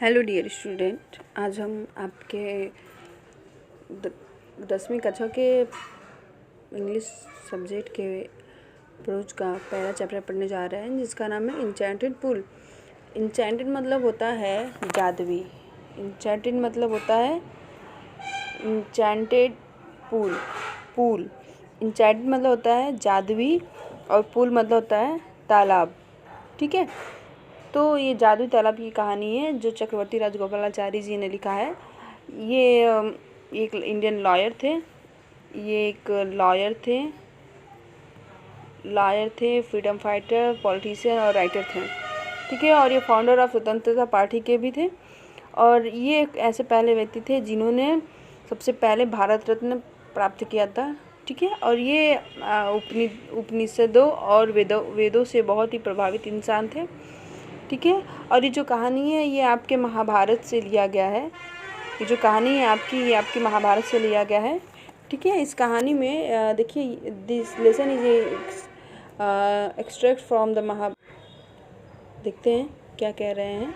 Hello dear student, आज हम आपके 10वीं कक्षा के इंग्लिश सब्जेक्ट के प्रोज का पहला चैप्टर पढ़ने जा रहे हैं, जिसका नाम है इंचेंटेड पूल। इंचेंटेड मतलब होता है जादुई। इंचेंटेड मतलब होता है इंचेंटेड पूल। पूल इंचेंटेड मतलब होता है जादुई और पूल मतलब होता है तालाब। ठीक है, तो ये जादू तालाब की कहानी है जो चक्रवर्ती राजगोपालाचारी जी ने लिखा है। ये एक इंडियन लॉयर थे। ये एक लॉयर थे, फ्रीडम फाइटर, पॉलिटिशियन और राइटर थे। ठीक है, और ये फाउंडर ऑफ स्वतंत्रता पार्टी के भी थे। और ये एक ऐसे पहले व्यक्ति थे जिन्होंने सबसे पहले भारत रत्न प्राप्त किया था। ठीक है, और ये उपनिषदों और वेदों से बहुत ही प्रभावित इंसान थे। ठीक है, और ये जो कहानी है ये आपके महाभारत से लिया गया है। ये जो कहानी है ये आपकी महाभारत से लिया गया है। ठीक है, इस कहानी में देखिए, this lesson is extract from the देखते हैं क्या कह रहे हैं।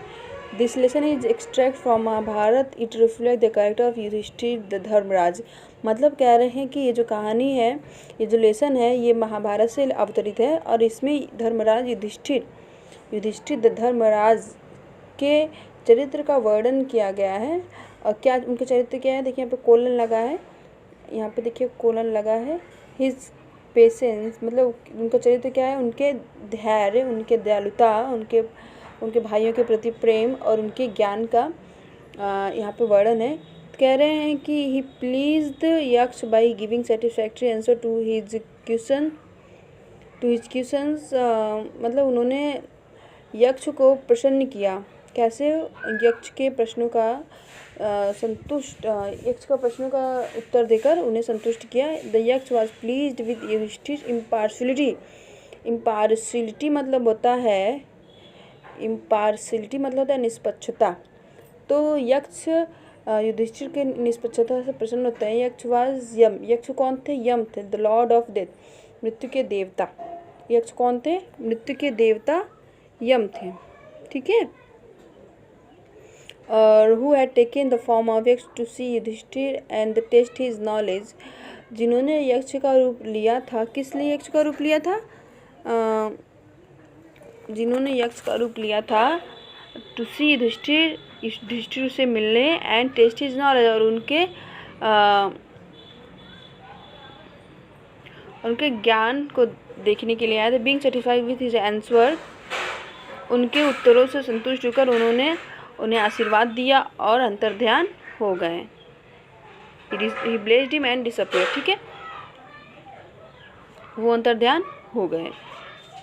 This lesson is extract from Mahabharata. It reflect the character of Yudhishthira the Dharmaraj. मतलब कह रहे हैं कि ये जो कहानी है, ये जो लेसन है, ये महाभारत से अवतरित है और इसमें धर्मराज युधिष्ठिर द धर्मराज के चरित्र का वर्णन किया गया है। और क्या उनके चरित्र क्या है, देखिए यहाँ पे कोलन लगा है, यहाँ पे देखिए कोलन लगा है। हिज पेशेंस मतलब उनका चरित्र क्या है, उनके धैर्य, उनके दयालुता, उनके भाइयों के प्रति प्रेम और उनके ज्ञान का यहाँ पे वर्णन है। कह रहे हैं कि he pleased Yaksha by giving satisfactory answer to his questions. मतलब उन्होंने यक्ष को प्रसन्न किया। कैसे? यक्ष के प्रश्नों का यक्ष का प्रश्नों का उत्तर देकर उन्हें संतुष्ट किया। The Yaksha was pleased with Yudhishthira impartiality मतलब होता है निष्पक्षता। तो यक्ष युधिष्ठिर के निष्पक्षता से प्रसन्न होता है। यक्ष वॉज यम। यक्ष कौन थे? यम थे, द लॉर्ड ऑफ डेथ, मृत्यु के देवता। यक्ष कौन थे? मृत्यु के देवता यम थे। ठीक है, और who had taken the form of Yaksha to see Yudhishthira and test his knowledge. जिन्होंने यक्ष का रूप लिया था। किस लिए यक्ष का रूप लिया था? जिन्होंने यक्ष का रूप लिया था टू सी युधिष्ठिर से मिलने, एंड टेस्ट हिज नॉलेज, और उनके ज्ञान को देखने के लिए आए थे। Being satisfied with his answer, उनके उत्तरों से संतुष्ट होकर उन्होंने उन्हें आशीर्वाद दिया और अंतर्ध्यान हो गए। He blessed him and disappeared। ठीक है, वो अंतर्ध्यान हो गए।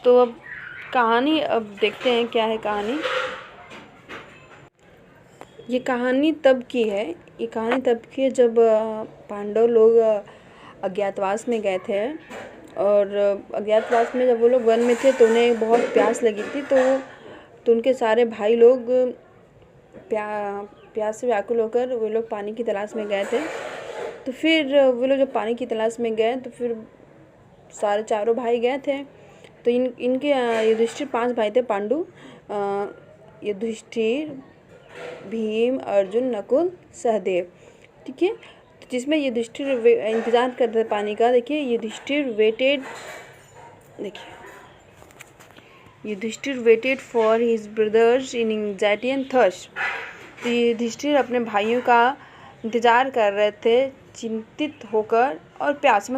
तो अब कहानी देखते हैं क्या है कहानी। ये कहानी तब की है जब पांडव लोग अज्ञातवास में गए थे। और अज्ञातवास में जब वो लोग वन में थे तो उन्हें बहुत प्यास लगी थी। तो उनके सारे भाई लोग प्यास से व्याकुल होकर वो लोग पानी की तलाश में गए थे। तो फिर वो लोग जब पानी की तलाश में गए तो फिर सारे चारों भाई गए थे। तो इनके युधिष्ठिर 5 भाई थे, पांडु, युधिष्ठिर, भीम, अर्जुन, नकुल, सहदेव। ठीक है, तो जिसमें युधिष्ठिर इंतजार कर रहे पानी का। देखिए Yudhishthira waited for his brothers in anxiety and thirst. तो युधिष्ठिर अपने भाइयों का इंतजार कर रहे थे, चिंतित होकर, और प्यास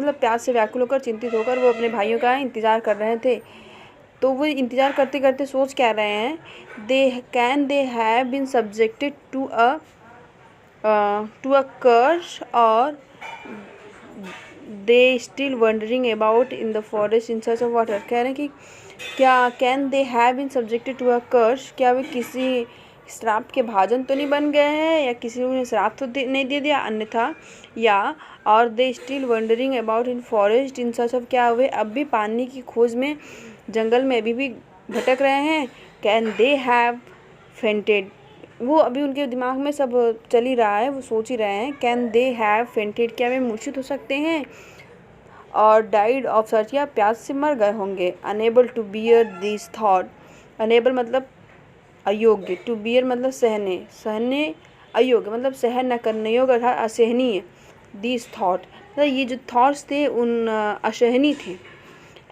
से व्याकुल होकर, चिंतित होकर वो अपने भाइयों का इंतजार कर रहे थे। तो वो इंतजार करते करते सोच क्या रहे हैं, they have been subjected to a curse, और they still wondering about in the forest in search of water. कह रहे हैं कि क्या can they have been subjected to a curse, क्या वे किसी श्राप के भाजन तो नहीं बन गए हैं, या किसी ने उन्हें श्राप तो नहीं दे दिया अन्यथा, या और they still wondering about in forest in search of, क्या वे अब भी पानी की खोज में जंगल में अभी भी भटक रहे हैं। कैन दे हैव फेंटेड, वो अभी उनके दिमाग में सब चल ही रहा है, वो सोच ही रहे हैं। कैन दे हैव फेंटेड, क्या वे मूर्छित हो सकते हैं, और डाइड ऑफ सर्च, या प्यास से मर गए होंगे। Unable to bear this thought, unable मतलब अयोग्य, टू बियर मतलब सहने, सहने अयोग्य मतलब सहन न करने योग्य अर्थात असहनीय। दिस थॉट मतलब ये जो थॉट्स थे उन असहनीय थे।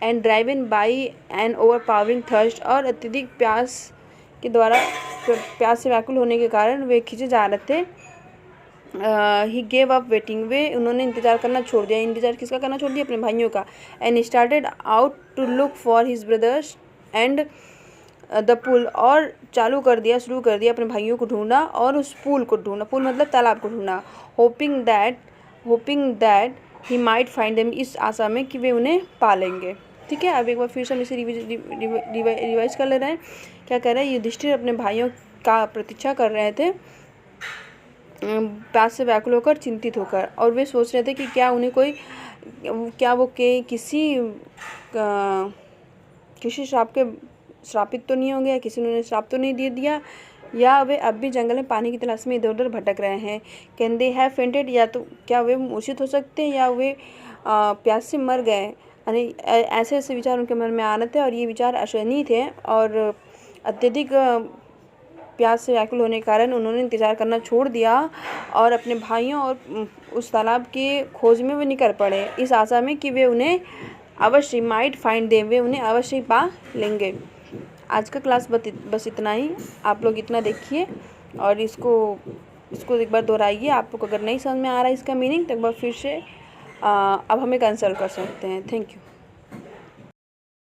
And driven by an overpowering thirst और अत्यधिक प्यास के द्वारा, प्यास से व्याकुल होने के कारण वे खींचे जा रहे थे। ही गेव अप वेटिंग, वे उन्होंने इंतज़ार करना छोड़ दिया। इंतज़ार किसका करना छोड़ दिया? अपने भाइयों का। And started out to look for his brothers and the pool, और चालू कर दिया, शुरू कर दिया अपने भाइयों को ढूंढना और उस पुल को ढूंढना, पुल मतलब तालाब को ढूंढना। Hoping that he might find them, इस आशा में कि वे उन्हें पालेंगे। ठीक है, अब एक बार फिर से हम इसे रिवाइज कर ले रहे हैं। क्या कर रहे हैं? युधिष्ठिर अपने भाइयों का प्रतीक्षा कर रहे थे प्यास से व्याकुल होकर, चिंतित होकर, और वे सोच रहे थे कि क्या उन्हें कोई, क्या वो के किसी श्रापित तो नहीं होंगे, या किसी ने उन्हें श्राप तो नहीं दे दिया, या वे अब भी जंगल में पानी की तलाश में इधर उधर भटक रहे हैं। कैन दे हैव फेंटेड, या तो क्या वे मूर्छित हो सकते हैं, या वे प्यास से मर गए। यानी ऐसे ऐसे विचार उनके मन में आ रहे थे, और ये विचार असहनीय थे, और अत्यधिक प्यास से व्याकुल होने के कारण उन्होंने इंतज़ार करना छोड़ दिया और अपने भाइयों और उस तालाब के खोज में वे निकल पड़े, इस आशा में कि वे उन्हें अवश्य माइट फाइंड दें, वे उन्हें अवश्य पा लेंगे। आज का क्लास बस इतना ही। आप लोग इतना देखिए और इसको एक बार दोहराइए। आपको अगर नहीं समझ में आ रहा है इसका मीनिंग तो एक बार फिर से अब हमें कंसल्ट कर सकते हैं। Thank you.